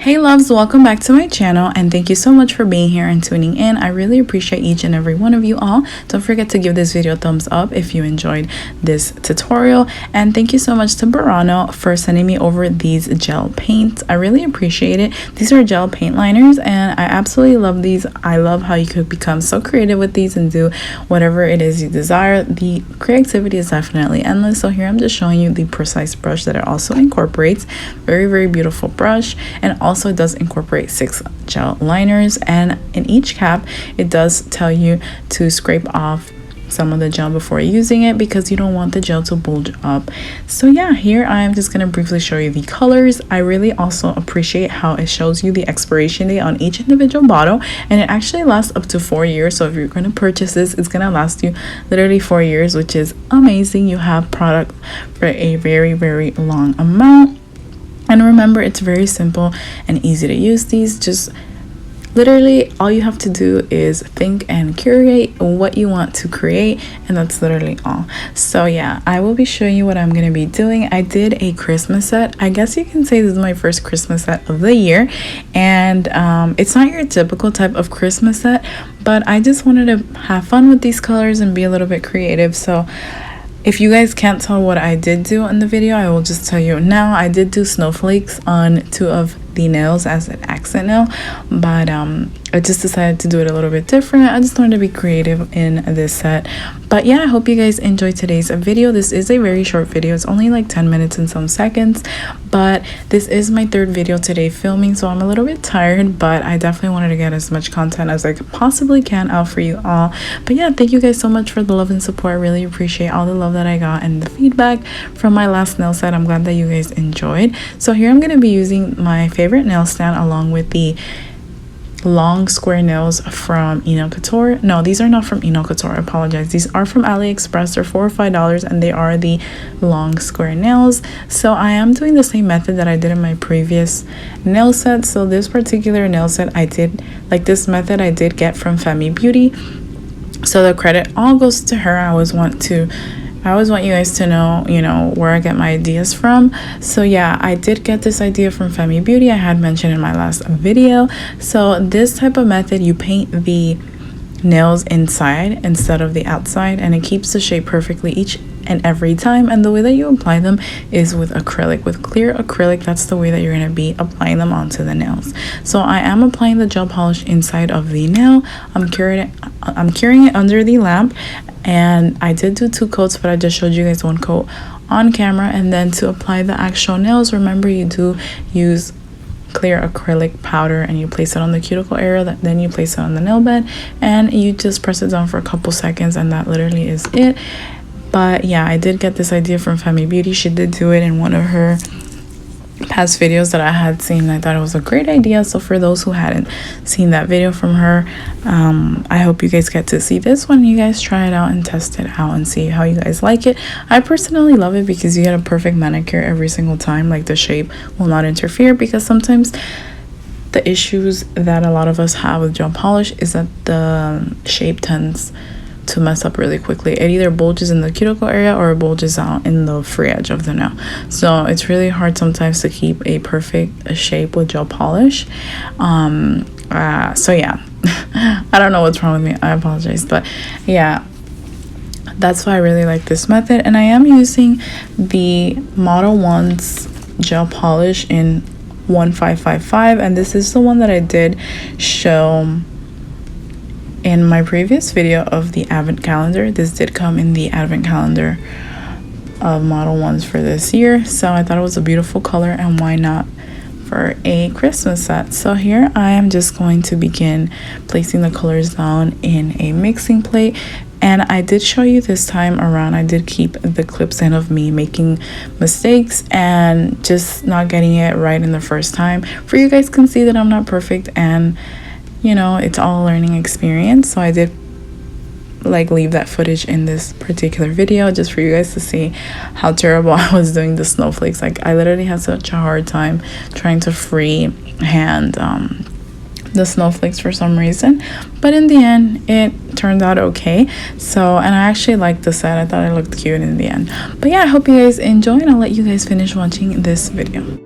Hey loves, welcome back to my channel and thank you so much for being here and tuning in. I really appreciate each and every one of you all. Don't forget to give this video a thumbs up if you enjoyed this tutorial, and thank you so much to Burano for sending me over these gel paints. I really appreciate it. These are gel paint liners and I absolutely love these. I love how you could become so creative with these and do whatever it is you desire. The creativity is definitely endless. So here I'm just showing you the precise brush that it also incorporates. Very beautiful brush, and also it does incorporate 6 gel liners, and in each cap it does tell you to scrape off some of the gel before using it because you don't want the gel to bulge up. So yeah, here I am just going to briefly show you the colors. I really also appreciate how it shows you the expiration date on each individual bottle, and it actually lasts up to 4 years. So if you're going to purchase this, it's going to last you literally 4 years, which is amazing. You have product for a very long amount. And remember, it's very simple and easy to use these. Just literally all you have to do is think and curate what you want to create, and that's literally all. So yeah, I will be showing you what I'm going to be doing. I did a Christmas set. I guess you can say this is my first Christmas set of the year, and it's not your typical type of Christmas set, but I just wanted to have fun with these colors and be a little bit creative. So if you guys can't tell what I did do in the video, I will just tell you now. I did do snowflakes on 2 of the nails as an accent nail, but I just decided to do it a little bit different. I just wanted to be creative in this set. But yeah, I hope you guys enjoyed today's video. This is a very short video. It's only like 10 minutes and some seconds, but this is my 3rd video today filming, so I'm a little bit tired, but I definitely wanted to get as much content as I possibly can out for you all. But yeah, thank you guys so much for the love and support. I really appreciate all the love that I got and the feedback from my last nail set. I'm glad that you guys enjoyed. So here I'm going to be using my favorite nail stand along with the long square nails from Couture. No, these are not from Couture. I apologize. These are from AliExpress. They're $4 or $5 and they are the long square nails. So I am doing the same method that I did in my previous nail set. So this particular nail set I did, like this method I did get from Femi Beauty. So the credit all goes to her. I always want you guys to know, where I get my ideas from. So yeah, I did get this idea from Femi Beauty. I had mentioned in my last video. So this type of method, you paint the nails inside instead of the outside, and it keeps the shape perfectly each and every time. And the way that you apply them is with acrylic, with clear acrylic. That's the way that you're going to be applying them onto the nails. So I am applying the gel polish inside of the nail. I'm curing it under the lamp, and I did do 2 coats, but I just showed you guys 1 coat on camera. And then to apply the actual nails, remember you do use clear acrylic powder and you place it on the cuticle area, then you place it on the nail bed and you just press it down for a couple seconds, and that literally is it. But yeah, I did get this idea from Femi Beauty. She did do it in one of her past videos that I had seen. I thought it was a great idea. So for those who hadn't seen that video from her, I hope you guys get to see this one. You guys try it out and test it out and see how you guys like it. I personally love it because you get a perfect manicure every single time. Like the shape will not interfere, because sometimes the issues that a lot of us have with gel polish is that the shape tends to mess up really quickly. It either bulges in the cuticle area or it bulges out in the free edge of the nail. So it's really hard sometimes to keep a perfect shape with gel polish. So yeah, I don't know what's wrong with me. I apologize. But yeah, that's why I really like this method. And I am using the Model 1's gel polish in 1555, and this is the one that I did show in my previous video of the advent calendar. This did come in the advent calendar of Model 1s for this year, so I thought it was a beautiful color, and why not for a Christmas set. So here I am just going to begin placing the colors down in a mixing plate. And I did show you this time around, I did keep the clips in of me making mistakes and just not getting it right in the first time, for you guys can see that I'm not perfect, and it's all a learning experience. So I did leave that footage in this particular video just for you guys to see how terrible I was doing the snowflakes. Like I literally had such a hard time trying to free hand the snowflakes for some reason, but in the end it turned out okay. So, and I actually liked the set. I thought it looked cute in the end. But yeah, I hope you guys enjoy, and I'll let you guys finish watching this video.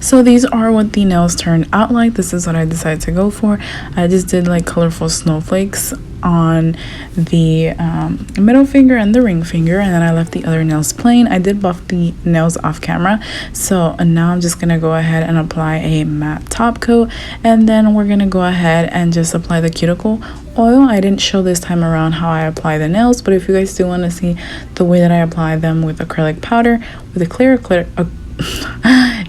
So these are what the nails turned out like. This is what I decided to go for. I just did like colorful snowflakes on the middle finger and the ring finger, and then I left the other nails plain. I did buff the nails off camera, so now I'm just gonna go ahead and apply a matte top coat, and then we're gonna go ahead and just apply the cuticle oil. I didn't show this time around how I apply the nails, but if you guys do want to see the way that I apply them with acrylic powder, with a clear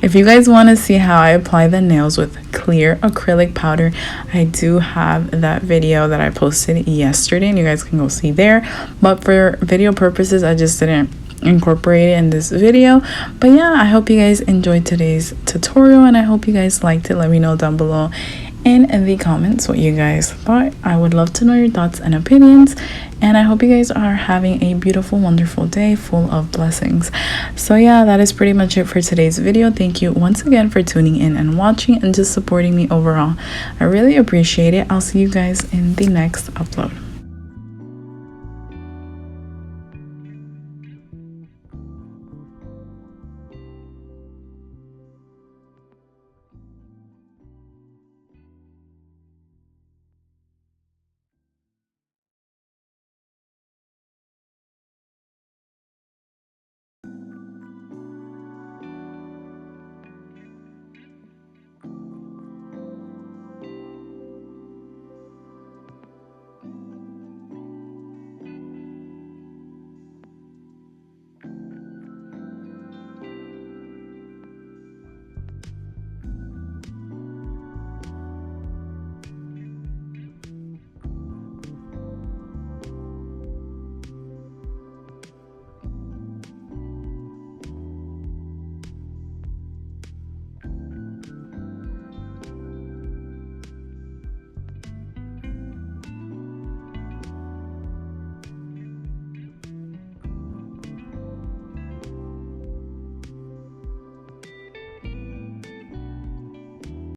if you guys want to see how I apply the nails with clear acrylic powder, I do have that video that I posted yesterday, and you guys can go see there. But for video purposes, I just didn't incorporate it in this video. But yeah, I hope you guys enjoyed today's tutorial, and I hope you guys liked it. Let me know down below in the comments what you guys thought. I would love to know your thoughts and opinions, and I hope you guys are having a beautiful, wonderful day full of blessings. So yeah, that is pretty much it for today's video. Thank you once again for tuning in and watching and just supporting me overall. I really appreciate it. I'll see you guys in the next upload.